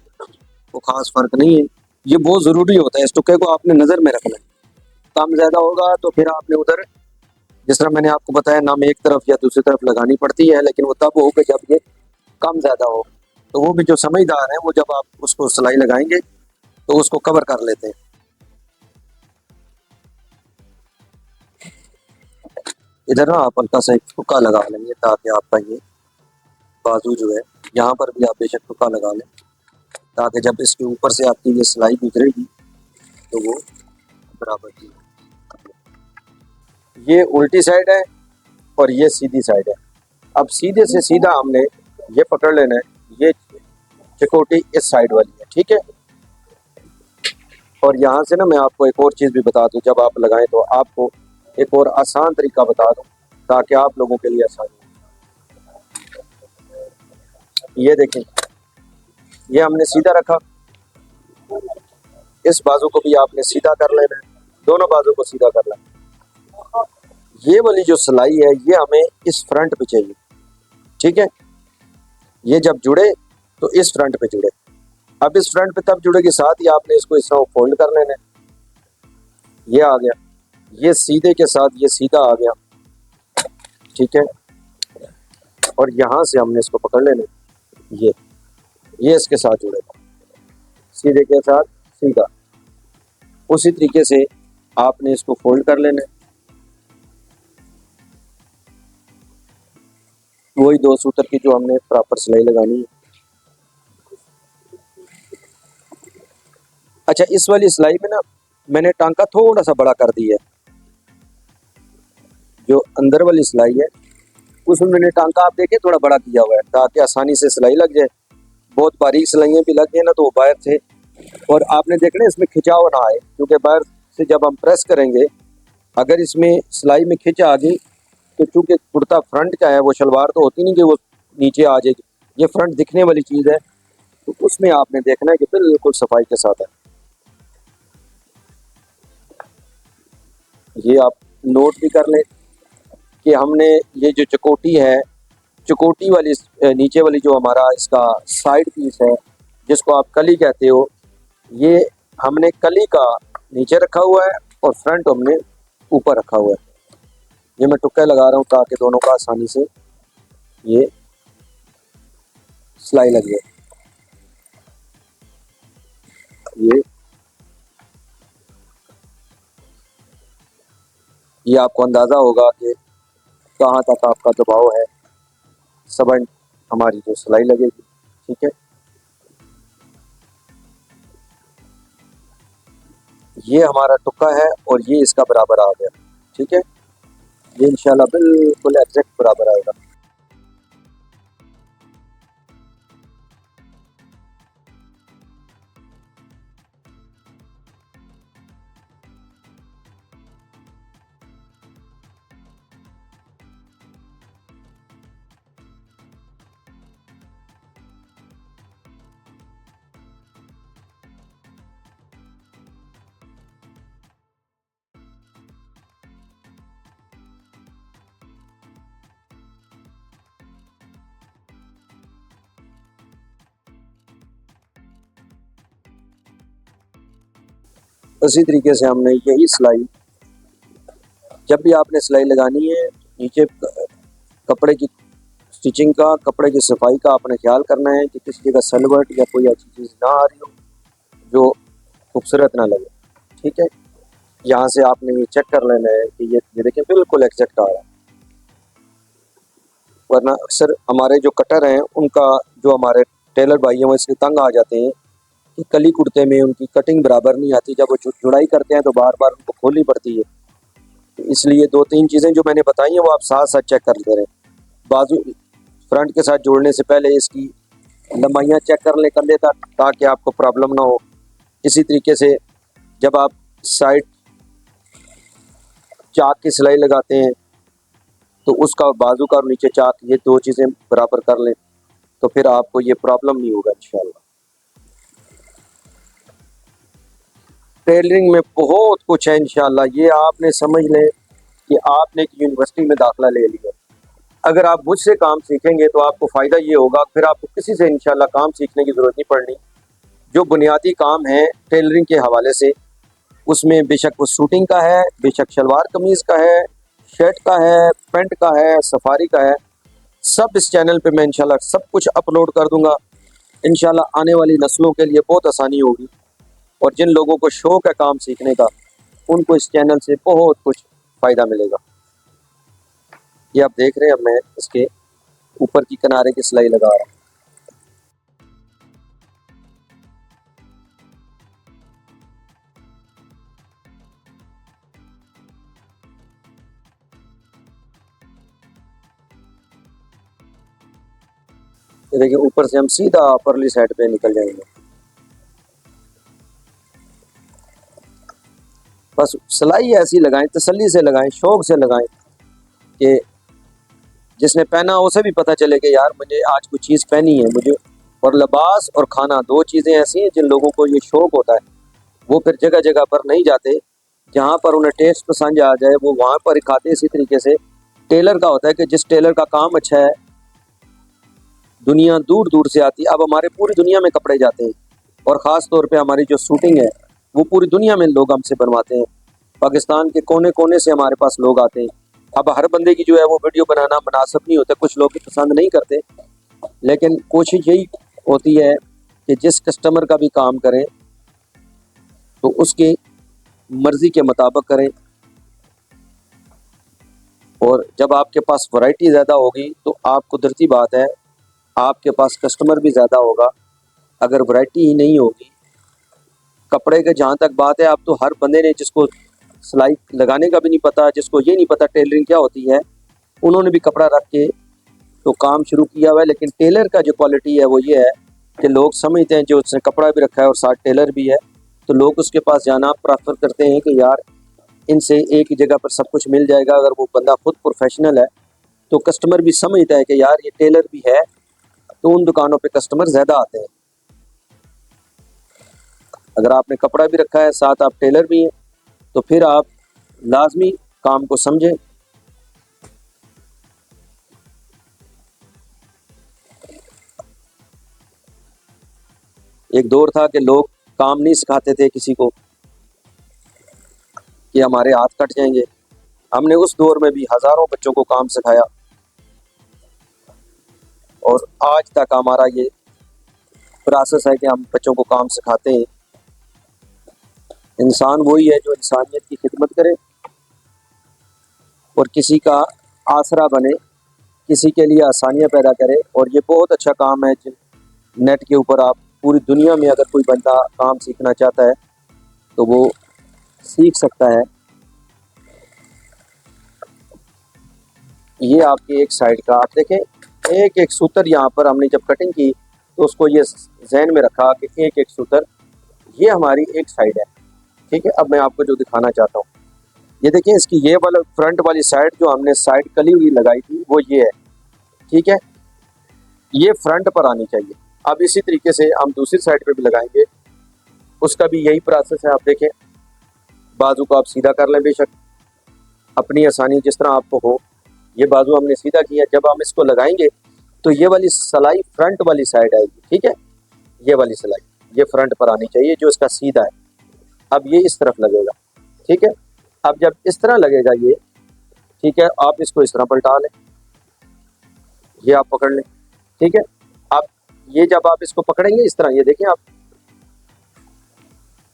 वो खास फर्क नहीं है। ये बहुत ज़रूरी होता है, इस टुक्के को आपने नज़र में रखना है। कम ज़्यादा होगा तो फिर आपने उधर, जिस तरह मैंने आपको बताया, नाम एक तरफ या दूसरी तरफ लगानी पड़ती है, लेकिन वो तब हो कि जब ये कम ज़्यादा हो। तो वो भी जो समझदार है वो जब आप उसको सिलाई लगाएंगे तो उसको कवर कर लेते हैं। इधर ना आप हल्का सा एक टुक्का लगा लेंगे, ताकि आपका ये बाजू जो है यहाँ पर भी आप बेशक टुक्का लगा लें, ताकि जब इसके ऊपर से आपकी ये सिलाई गुजरेगी तो वो बराबर की। ये उल्टी साइड है और ये सीधी साइड है। अब सीधे से सीधा हमने ये पकड़ लेना है, ये चकोटी इस साइड वाली है, ठीक है। और यहाँ से ना मैं आपको एक और चीज़ भी बता दूँ, जब आप लगाएं तो आपको एक और आसान तरीका बता दूँ ताकि आप लोगों के लिए आसानी हो। ये देखें, ये हमने सीधा रखा, इस बाजू को भी आपने सीधा कर लेना है, दोनों बाजू को सीधा कर लेना। ये वाली जो सिलाई है ये हमें इस फ्रंट पे चाहिए, ठीक है। ये जब जुड़े तो इस फ्रंट पे जुड़े। अब इस फ्रंट पे तब जुड़ेगी, साथ ही आपने इसको इस तरह फोल्ड कर लेना है। ये आ गया, ये सीधे के साथ ये सीधा आ गया, ठीक है। और यहाँ से हमने इसको पकड़ लेना, ये इसके साथ जुड़ेगा, सीधे के साथ सीधा। उसी तरीके से आपने इसको फोल्ड कर लेना है। वही 2 सूत्र की जो हमने प्रॉपर सिलाई लगानी है। अच्छा, इस वाली सिलाई में ना मैंने टांका थोड़ा सा बड़ा कर दिया है। जो अंदर वाली सिलाई है उसमें मैंने टांका आप देखिए थोड़ा बड़ा किया हुआ है ताकि आसानी से सिलाई लग जाए। बहुत बारीक सिलाइयाँ भी लग गई ना तो वो बाहर से, और आपने देखना इसमें खिंचाव ना आए, क्योंकि बाहर से जब हम प्रेस करेंगे अगर इसमें सिलाई में खिंच आ गई तो चूंकि कुर्ता फ्रंट का है, वो शलवार तो होती नहीं कि वो नीचे आ जाएगी, ये फ्रंट दिखने वाली चीज़ है, तो उसमें आपने देखना है कि बिल्कुल सफाई के साथ है। ये आप नोट भी कर लें कि हमने ये जो चकोटी है, चकोटी वाली नीचे वाली जो हमारा इसका साइड पीस है जिसको आप कली कहते हो, ये हमने कली का नीचे रखा हुआ है और फ्रंट हमने ऊपर रखा हुआ है। ये मैं टुक्का लगा रहा हूँ ताकि दोनों का आसानी से ये सिलाई लग जाए। ये आपको अंदाज़ा होगा कि कहाँ तक आपका दबाव है, सब हमारी जो सिलाई लगेगी, ठीक है। ये हमारा टुक्का है और ये इसका बराबर आ गया, ठीक है। ये इंशाल्लाह बिल्कुल एग्जैक्ट बराबर आएगा। उसी तरीके से हमने यही सिलाई, जब भी आपने सिलाई लगानी है नीचे कपड़े की स्टिचिंग का, कपड़े की सफाई का आपने ख्याल करना है कि किसी जगह सलवट या कोई ऐसी चीज़ ना आ रही हो जो खूबसूरत ना लगे, ठीक है। यहाँ से आपने ये चेक कर लेना है कि ये देखिए बिल्कुल एग्जैक्ट आ रहा है। वरना अक्सर हमारे जो कटर हैं उनका, जो हमारे टेलर भाई हैं वो इसलिए तंग आ जाते हैं कि कली कुर्ते में उनकी कटिंग बराबर नहीं आती, जब वो जुड़ाई करते हैं तो बार बार उनको खोलनी पड़ती है। तो इसलिए 2-3 चीज़ें जो मैंने बताई हैं वो आप साथ साथ चेक करते रहें। बाजू फ्रंट के साथ जोड़ने से पहले इसकी लंबाइयाँ चेक कर लें कंधे तक ताकि आपको प्रॉब्लम ना हो। इसी तरीके से जब आप साइड चाक की सिलाई लगाते हैं तो उसका बाजू का और नीचे चाक, ये 2 चीज़ें बराबर कर लें तो फिर आपको ये प्रॉब्लम नहीं होगा इंशाल्लाह। टेलरिंग में बहुत कुछ है इंशाल्लाह, ये आपने समझ लें कि आपने एक यूनिवर्सिटी में दाखिला ले लिया। अगर आप मुझसे काम सीखेंगे तो आपको फ़ायदा ये होगा, फिर आपको किसी से इंशाल्लाह काम सीखने की ज़रूरत नहीं पड़नी। जो बुनियादी काम है टेलरिंग के हवाले से, उसमें बेशक वो शूटिंग का है, बेशक शलवार कमीज़ का है, शर्ट का है, पैंट का है, सफारी का है, सब इस चैनल पे मैं इंशाल्लाह सब कुछ अपलोड कर दूंगा। इंशाल्लाह आने वाली नस्लों के लिए बहुत आसानी होगी, और जिन लोगों को शौक है काम सीखने का उनको इस चैनल से बहुत कुछ फ़ायदा मिलेगा। ये आप देख रहे हैं, मैं इसके ऊपर की किनारे की सिलाई लगा रहा हूँ। ये देखिए ऊपर से हम सीधा परली साइड पे निकल जाएंगे। बस सिलाई ऐसी लगाएं, तसल्ली से लगाएं, शौक से लगाएं कि जिसने पहना उसे भी पता चले कि यार मुझे आज कुछ चीज़ पहनी है मुझे। और लिबास और खाना दो चीज़ें ऐसी हैं जिन लोगों को ये शौक होता है वो फिर जगह जगह पर नहीं जाते, जहाँ पर उन्हें टेस्ट पसंद आ जाए वो वहाँ पर ही खाते। इसी तरीके से टेलर का होता है कि जिस टेलर का काम अच्छा है दुनिया दूर दूर से आती है। अब हमारे पूरी दुनिया में कपड़े जाते हैं और ख़ास तौर पे हमारी जो शूटिंग है वो पूरी दुनिया में लोग हमसे बनवाते हैं। पाकिस्तान के कोने कोने से हमारे पास लोग आते हैं। अब हर बंदे की जो है वो वीडियो बनाना मुनासिब नहीं होता, कुछ लोग भी पसंद नहीं करते, लेकिन कोशिश यही होती है कि जिस कस्टमर का भी काम करें तो उसकी मर्ज़ी के मुताबिक करें। और जब आपके पास वैरायटी ज़्यादा होगी तो आप कुदरती बात है आपके पास कस्टमर भी ज़्यादा होगा। अगर वैरायटी ही नहीं होगी, कपड़े के जहाँ तक बात है, आप तो हर बंदे ने जिसको सिलाई लगाने का भी नहीं पता, जिसको ये नहीं पता टेलरिंग क्या होती है, उन्होंने भी कपड़ा रख के तो काम शुरू किया हुआ है। लेकिन टेलर का जो क्वालिटी है वो ये है कि लोग समझते हैं जो उसने कपड़ा भी रखा है और साथ टेलर भी है तो लोग उसके पास जाना प्रेफर करते हैं कि यार इनसे एक ही जगह पर सब कुछ मिल जाएगा। अगर वो बंदा खुद प्रोफेशनल है तो कस्टमर भी समझता है कि यार ये टेलर भी है, तो उन दुकानों पे कस्टमर ज़्यादा आते हैं। अगर आपने कपड़ा भी रखा है साथ आप टेलर भी हैं तो फिर आप लाजमी काम को समझें। एक दौर था कि लोग काम नहीं सिखाते थे किसी को कि हमारे हाथ कट जाएंगे। हमने उस दौर में भी हज़ारों बच्चों को काम सिखाया और आज तक हमारा ये प्रोसेस है कि हम बच्चों को काम सिखाते हैं। इंसान वही है जो इंसानियत की खिदमत करे और किसी का आसरा बने, किसी के लिए आसानियाँ पैदा करे। और ये बहुत अच्छा काम है नेट के ऊपर आप पूरी दुनिया में अगर कोई बंदा काम सीखना चाहता है तो वो सीख सकता है। ये आपकी एक साइड का आप देखें, एक एक सूत्र यहाँ पर हमने जब कटिंग की तो उसको ये जहन में रखा कि एक एक सूत्र ये हमारी एक साइड है। ठीक है, अब मैं आपको जो दिखाना चाहता हूँ ये देखिए, इसकी ये वाला फ्रंट वाली साइड जो हमने साइड कली हुई लगाई थी वो ये है। ठीक है, ये फ्रंट पर आनी चाहिए। अब इसी तरीके से हम दूसरी साइड पे भी लगाएंगे, उसका भी यही प्रोसेस है। आप देखें, बाजू को आप सीधा कर लें, बेशक अपनी आसानी जिस तरह आपको हो। ये बाजू हमने सीधा किया, जब हम इसको लगाएंगे तो ये वाली सिलाई फ्रंट वाली साइड आएगी। ठीक है, ये वाली सिलाई ये फ्रंट पर आनी चाहिए जो इसका सीधा है। अब ये इस तरफ लगेगा। ठीक है, अब जब इस तरह लगेगा ये, ठीक है, आप इसको इस तरह पलटा लें, ये आप पकड़ लें। ठीक है, अब ये जब आप इसको पकड़ेंगे इस तरह, ये देखें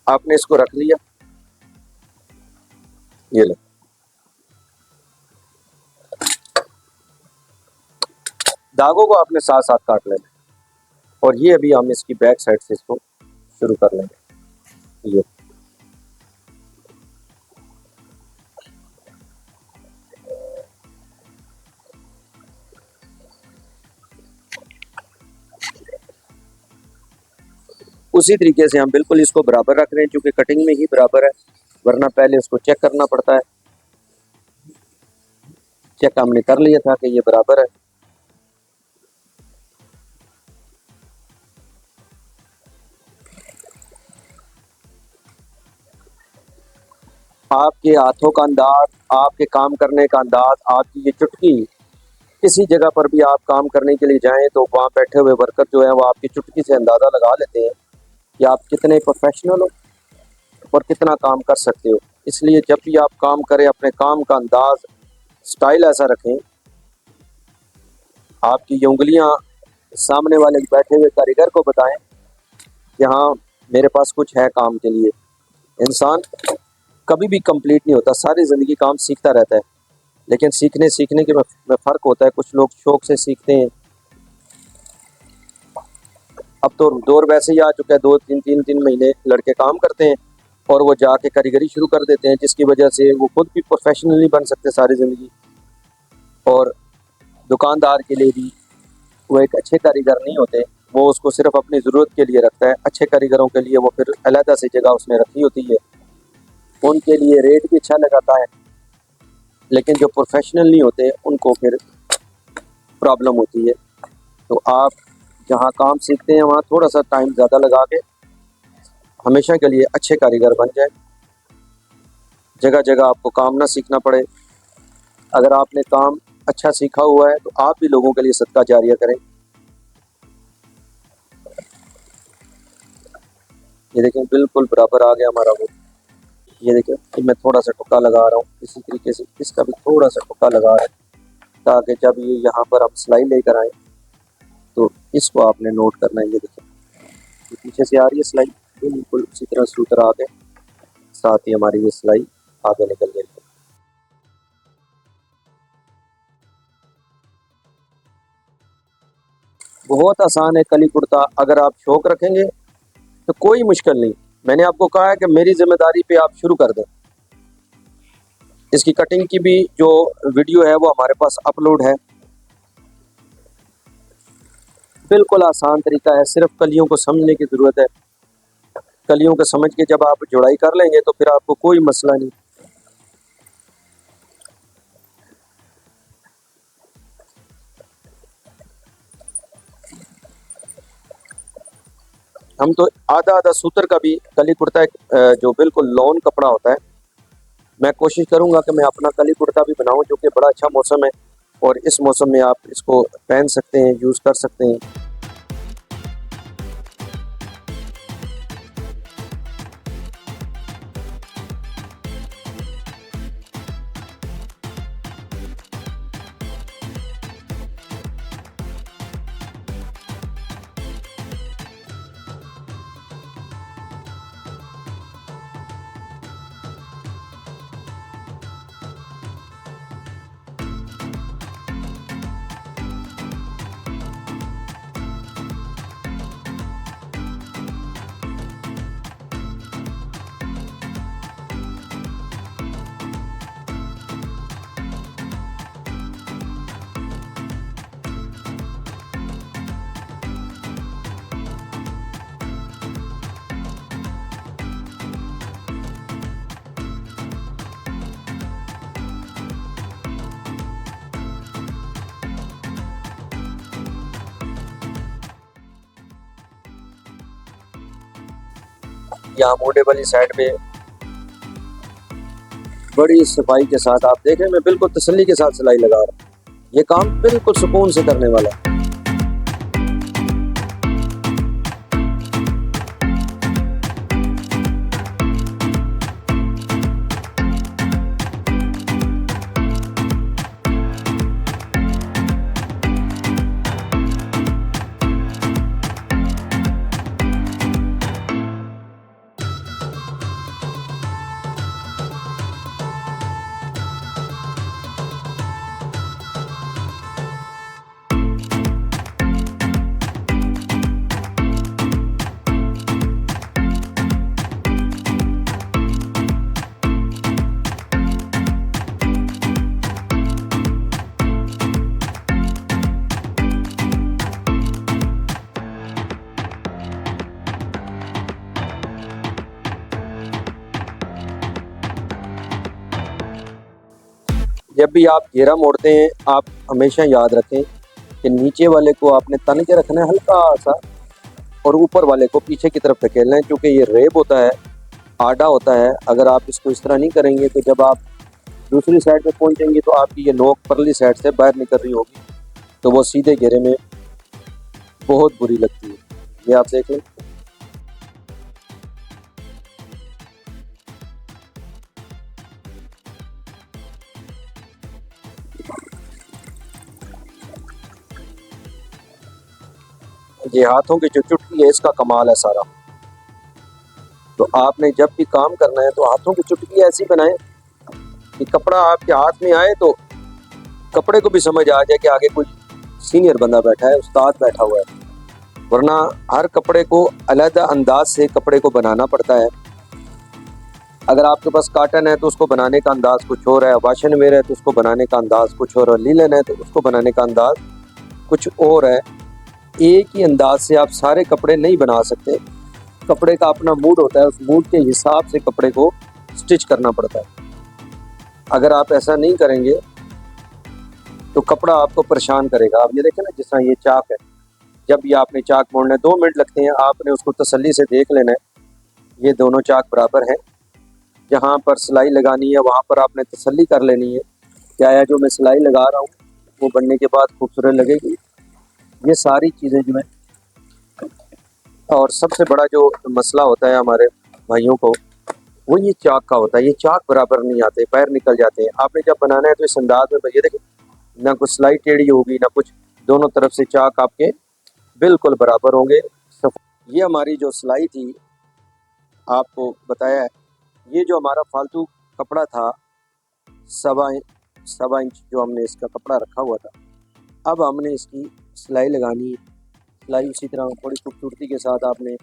आपने इसको रख लिया, ये लो, धागों को आपने साथ साथ काट लेना। और ये अभी हम इसकी बैक साइड से इसको शुरू कर लेंगे। ये उसी तरीके से हम बिल्कुल इसको बराबर रख रहे हैं क्योंकि कटिंग में ही बराबर है, वरना पहले उसको चेक करना पड़ता है। चेक हमने कर लिया था कि ये बराबर है। आपके हाथों का अंदाज, आपके काम करने का अंदाज, आपकी ये चुटकी, किसी जगह पर भी आप काम करने के लिए जाएं तो वहाँ बैठे हुए वर्कर जो है वो आपकी चुटकी से अंदाज़ा लगा लेते हैं कि आप कितने प्रोफेशनल हो और कितना काम कर सकते हो। इसलिए जब भी आप काम करें अपने काम का अंदाज, स्टाइल ऐसा रखें आपकी ये उंगलियां सामने वाले बैठे हुए कारीगर को बताएं कि हाँ मेरे पास कुछ है काम के लिए। इंसान कभी भी कंप्लीट नहीं होता, सारी ज़िंदगी काम सीखता रहता है, लेकिन सीखने सीखने के में फ़र्क होता है। कुछ लोग शौक से सीखते हैं। अब तो दौर वैसे ही आ चुका है, 2-3 महीने लड़के काम करते हैं और वो जाके कारीगरी शुरू कर देते हैं, जिसकी वजह से वो खुद भी प्रोफेशनल नहीं बन सकते सारी ज़िंदगी और दुकानदार के लिए भी वो एक अच्छे कारीगर नहीं होते, वो उसको सिर्फ अपनी ज़रूरत के लिए रखता है। अच्छे कारीगरों के लिए वो फिर अलहदा सी जगह उसने रखी होती है, उनके लिए रेट भी अच्छा लगाता है। लेकिन जो प्रोफेशनल नहीं होते उनको फिर प्रॉब्लम होती है। तो आप जहाँ काम सीखते हैं वहाँ थोड़ा सा टाइम ज़्यादा लगा के हमेशा के लिए अच्छे कारीगर बन जाए, जगह जगह आपको काम ना सीखना पड़े। अगर आपने काम अच्छा सीखा हुआ है तो आप भी लोगों के लिए सदका जारिया करें। ये देखें बिल्कुल बराबर आ गया हमारा वो। ये देखें मैं थोड़ा सा टुक्का लगा रहा हूँ, इसी तरीके से इसका भी थोड़ा सा टुक्का लगा रहा है, ताकि जब ये यहाँ पर हम सिलाई लेकर आए तो इसको आपने नोट करना है। ये देखें ये पीछे से आ रही है सिलाई, बिल्कुल उसी तरह सूत्र आ गए, साथ ही हमारी ये सिलाई आगे निकल गई। बहुत आसान है कली कुर्ता, अगर आप शौक रखेंगे तो कोई मुश्किल नहीं। मैंने आपको कहा है कि मेरी जिम्मेदारी पे आप शुरू कर दें। इसकी कटिंग की भी जो वीडियो है वो हमारे पास अपलोड है। बिल्कुल आसान तरीका है, सिर्फ कलियों को समझने की ज़रूरत है। कलियों को समझ के जब आप जुड़ाई कर लेंगे तो फिर आपको कोई मसला नहीं। हम तो आधा आधा सूत्र का भी कली कुर्ता एक जो बिल्कुल लॉन कपड़ा होता है, मैं कोशिश करूंगा कि मैं अपना कली कुर्ता भी बनाऊं, जो कि बड़ा अच्छा मौसम है और इस मौसम में आप इसको पहन सकते हैं, यूज़ कर सकते हैं। यहाँ मोड़े वाली साइड पे बड़ी सफाई के साथ आप देखें, मैं बिल्कुल तसल्ली के साथ सिलाई लगा रहा हूँ। ये काम बिल्कुल सुकून से करने वाला है। जब भी आप घेरा मोड़ते हैं आप हमेशा याद रखें कि नीचे वाले को आपने तन के रखना है हल्का सा, और ऊपर वाले को पीछे की तरफ धकेलना है, क्योंकि ये रेब होता है, आड़ा होता है। अगर आप इसको इस तरह नहीं करेंगे तो जब आप दूसरी साइड पे पहुंचेंगे तो आपकी ये नोक परली साइड से बाहर निकल रही होगी, तो वो सीधे घेरे में बहुत बुरी लगती है। ये आप देख लें। ये हाथों की जो चुटकी है इसका कमाल है सारा। तो आपने जब भी काम करना है तो हाथों की चुटकी ऐसी बनाएं कि कपड़ा आपके हाथ में आए तो कपड़े को भी समझ आ जाए कि आगे कोई सीनियर बंदा बैठा है, उस्ताद बैठा हुआ है। वरना हर कपड़े को अलग अंदाज से कपड़े को बनाना पड़ता है। अगर आपके पास काटन है तो उसको बनाने का अंदाज कुछ और है, वाशन वेयर है तो उसको बनाने का अंदाज कुछ और है, लीलन है तो उसको बनाने का अंदाज कुछ और है। एक ही अंदाज से आप सारे कपड़े नहीं बना सकते। कपड़े का अपना मूड होता है, उस मूड के हिसाब से कपड़े को स्टिच करना पड़ता है। अगर आप ऐसा नहीं करेंगे तो कपड़ा आपको परेशान करेगा। आप ये देखें ना, जिस तरह ये चाक है, जब ये आपने चाक मोड़ना है 2 मिनट लगते हैं, आपने उसको तसल्ली से देख लेना है ये दोनों चाक बराबर हैं। जहाँ पर सिलाई लगानी है वहाँ पर आपने तसल्ली कर लेनी है, क्या है जो मैं सिलाई लगा रहा हूँ वो बनने के बाद खूबसूरत लगेगी। ये सारी चीज़ें जो है, और सबसे बड़ा जो मसला होता है हमारे भाइयों को, वो ये चाक का होता है। ये चाक बराबर नहीं आते, पैर निकल जाते हैं। आपने जब बनाना है तो इस अंदाज में, ये देखिए, ना कुछ सिलाई टेढ़ी होगी ना कुछ, दोनों तरफ से चाक आपके बिल्कुल बराबर होंगे। ये हमारी जो सिलाई थी, आपको बताया है, ये जो हमारा फालतू कपड़ा था, सवा इंच जो हमने इसका कपड़ा रखा हुआ था, अब हमने इसकी सिलाई लगानी है। सिलाई उसी तरह थोड़ी खूबसूरती के साथ आपने,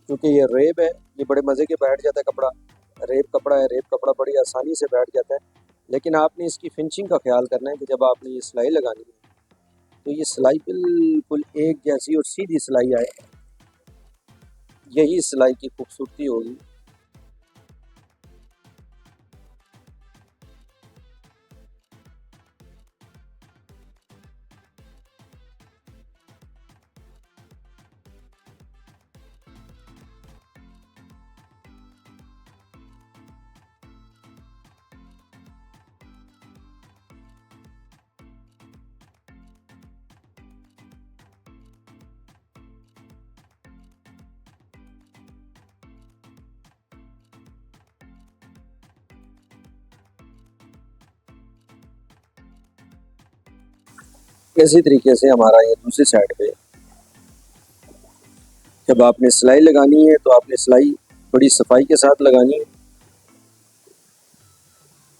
क्योंकि ये रेब है, ये बड़े मज़े के बैठ जाता है कपड़ा। रेब कपड़ा है, रेब कपड़ा बड़ी आसानी से बैठ जाता है। लेकिन आपने इसकी फिनिशिंग का ख्याल करना है कि जब आपने ये सिलाई लगानी है तो ये सिलाई बिल्कुल एक जैसी और सीधी सिलाई आए, यही सिलाई की खूबसूरती होगी। इसी तरीके से हमारा ये दूसरी साइड पे, जब आपने सिलाई लगानी है तो आपने सिलाई बड़ी सफाई के साथ लगानी है।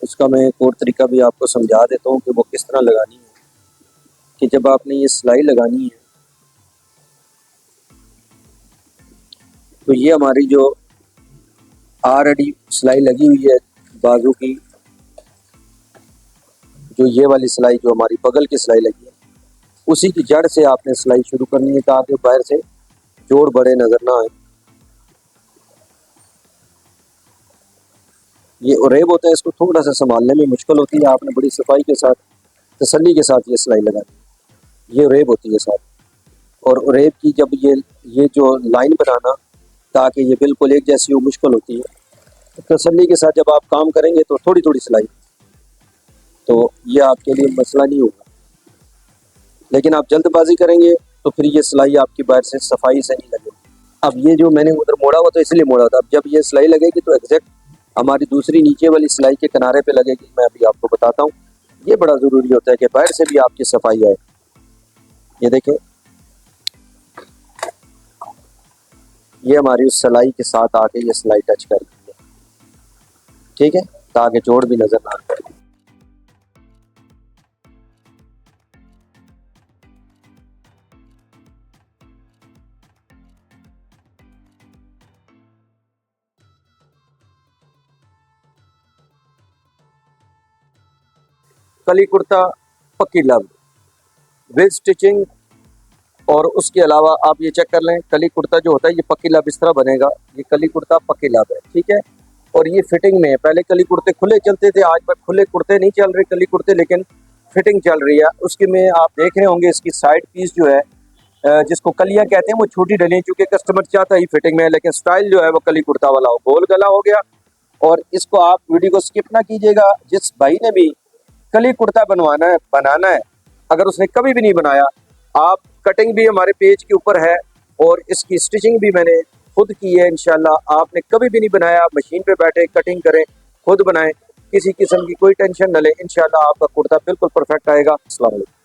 उसका मैं एक और तरीका भी आपको समझा देता हूँ कि वो किस तरह लगानी है। कि जब आपने ये सिलाई लगानी है तो ये हमारी जो ऑलरेडी सिलाई लगी हुई है बाजू की, जो ये वाली सिलाई जो हमारी बगल की सिलाई लगी है, उसी की जड़ से आपने सिलाई शुरू करनी है ताकि बाहर से जोड़ बड़े नज़र ना आए। ये उरेब होता है, इसको थोड़ा सा संभालने में मुश्किल होती है। आपने बड़ी सफाई के साथ, तसल्ली के साथ ये सिलाई लगानी है। ये उरेब होती है साथ, और उरेब की जब ये जो लाइन बनाना ताकि ये बिल्कुल एक जैसी हो, मुश्किल होती है। तो तसल्ली के साथ जब आप काम करेंगे तो थोड़ी थोड़ी सिलाई, तो ये आपके लिए मसला नहीं होगा। लेकिन आप जल्दबाजी करेंगे तो फिर ये सिलाई आपकी बाहर से सफाई से नहीं लगेगी। अब ये जो मैंने उधर मोड़ा हुआ तो इसलिए मोड़ा था, अब जब ये सिलाई लगेगी तो एग्जैक्ट हमारी दूसरी नीचे वाली सिलाई के किनारे पे लगेगी। मैं अभी आपको बताता हूँ, ये बड़ा ज़रूरी होता है कि बाहर से भी आपकी सफाई आए। ये देखें, ये हमारी उस सिलाई के साथ आके ये सिलाई टच कर दी है, ठीक है, ताकि जोड़ भी नज़र ना आए। कली कुर्ता पक्की लब विद स्टिचिंग, और उसके अलावा आप ये चेक कर लें, कली कुर्ता जो होता है ये पक्की लब इस तरह बनेगा। ये कली कुर्ता पक्की लब है, ठीक है, और ये फिटिंग में है। पहले कली कुर्ते खुले चलते थे, आज पर खुले कुर्ते नहीं चल रहे कली कुर्ते, लेकिन फिटिंग चल रही है। उसके में आप देख रहे होंगे इसकी साइड पीस जो है, जिसको कलियाँ कहते हैं, वो छोटी डली, चूँकि कस्टमर चाहता ही फिटिंग में है, लेकिन स्टाइल जो है वो कली कुर्ता वाला हो, गोल गला हो गया। और इसको आप वीडियो को स्किप ना कीजिएगा। जिस भाई ने भी कली कुर्ता बनवाना है, बनाना है, अगर उसने कभी भी नहीं बनाया, आप कटिंग भी हमारे पेज के ऊपर है और इसकी स्टिचिंग भी मैंने खुद की है। इंशाल्लाह आपने कभी भी नहीं बनाया, आप मशीन पे बैठे कटिंग करें, खुद बनाएं, किसी किस्म की कोई टेंशन न लें, इंशाल्लाह आपका कुर्ता बिल्कुल परफेक्ट आएगा। अस्सलाम वालेकुम।